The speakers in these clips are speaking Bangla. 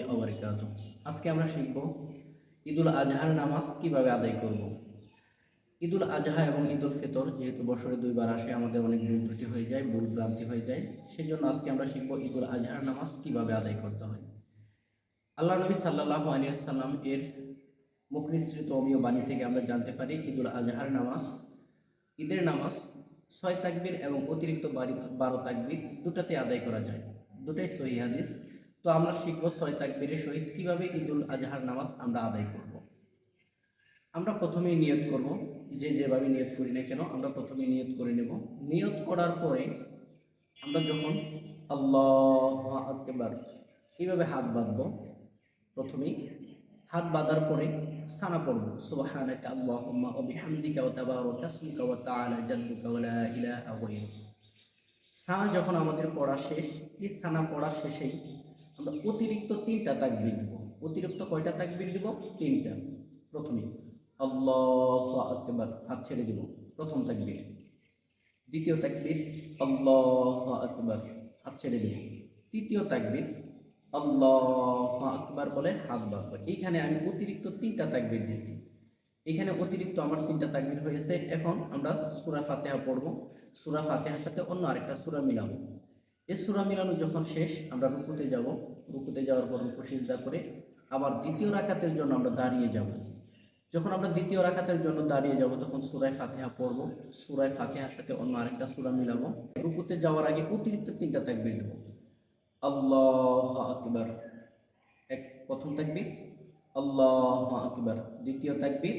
ওয়া বারাকাতুহু। আজকে আমরা শিখব ঈদুল আজহার নামাজ কিভাবে আদায় করব। ঈদুল আজহা এবং ঈদুল ফিতর যেহেতু বছরে দুইবার আসে, আমাদের অনেক ভুল ত্রুটি হয়ে যায়, ভুল ভ্রান্তি হয়ে যায়। সেজন্য আজকে আমরা শিখব ঈদুল আজহার নামাজ কিভাবে আদায় করতে হয়। আল্লাহ নবী সাল্লাল্লাহু আলাইহি ওয়াসাল্লাম এর মুখ নিঃসৃত অমীয় বাণী থেকে আমরা জানতে পারি ঈদুল আজহার নামাজ, ঈদের নামাজ 6 তাকবীর এবং অতিরিক্ত 12 তাকবীর দুটাতে আদায় করা যায়। দুটাই সহিহ হাদিস। তো আমরা শিখব 6 তাকবীরের সহিত কিভাবে ঈদুল আজহার নামাজ আমরা আদায় করব। আমরা প্রথমেই নিয়ত করব, যেভাবে নিয়ত করি না কেন আমরা প্রথমে নিয়ত করে নেব। নিয়ত করার পরে আমরা যখন আল্লাহু আকবার এইভাবে হাত বাঁধব, প্রথমেই হাত বাঁধার পরে সানা পড়ব, সুবহানাকা আল্লাহুম্মা ওয়া বিহামদিকা ওয়া তাবারাকা ইসমুকা ওয়া তাআলা জাদ্দুকা ওয়া লা ইলাহা গায়রুক। সানা যখন আমাদের পড়া শেষ, এই সানা পড়া শেষেই আমরা অতিরিক্ত 3টা তাকবীর দিব। অতিরিক্ত কয়টা তাকবীর দিব? 3টা। প্রথমে আল্লাহু আকবার, হাত ছেড়ে দিব, প্রথম তাকবীর। দ্বিতীয় তাকবীর আল্লাহু আকবার, হাত ছেড়ে দিব। তৃতীয় তাকবীর আল্লাহু আকবার বলে হাত বাড়াবো। এইখানে আমি অতিরিক্ত 3টা তাকবীর দিয়েছি। এখানে অতিরিক্ত আমার 3টা তাকবীর হয়েছে। এখন আমরা সূরা ফাতিহা পড়ব। সূরা ফাতিহার সাথে অন্য আরেকটা সূরা মিলাবো। এই সূরা মিলানো যখন শেষ, আমরা রুকুতে যাব। রুকুতে যাওয়ার পর রুকু সিজদা করে আবার দ্বিতীয় রাকাতের জন্য আমরা দাঁড়িয়ে যাব। যখন আমরা দ্বিতীয় রাকাতের জন্য দাঁড়িয়ে যাব তখন সূরা ফাতিহা পড়ব। সূরা ফাতিহার সাথে অন্য আরেকটা সূরা মিলাবো। রুকুতে যাওয়ার আগে অতিরিক্ত 3টা তাকবীর দেব। আল্লাহু আকবার, প্রথম তাকবীর আল্লাহু আকবার, দ্বিতীয় তাকবীর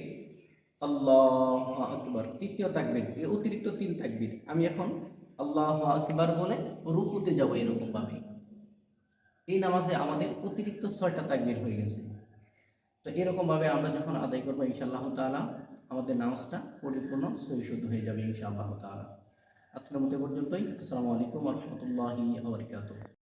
আল্লাহু আকবার, তৃতীয় তাকবীর। এই অতিরিক্ত 3 তাকবীর আমি এখন আল্লাহু আকবার বলে রুকুতে যাব। এরকম ভাবে এই নামাজে আমাদের অতিরিক্ত 6টা তাকবীর হয়ে গেছে। তো এরকম ভাবে আমরা যখন আদায় করবো ইনশাআল্লাহ তাআলা আমাদের নামাজটা পরিপূর্ণ সহি শুদ্ধ হয়ে যাবে ইনশাআল্লাহ তাআলা। আজকের মতো পর্যন্তই। আসসালামু আলাইকুম ওয়া রাহমাতুল্লাহি ওয়া বারাকাতুহু।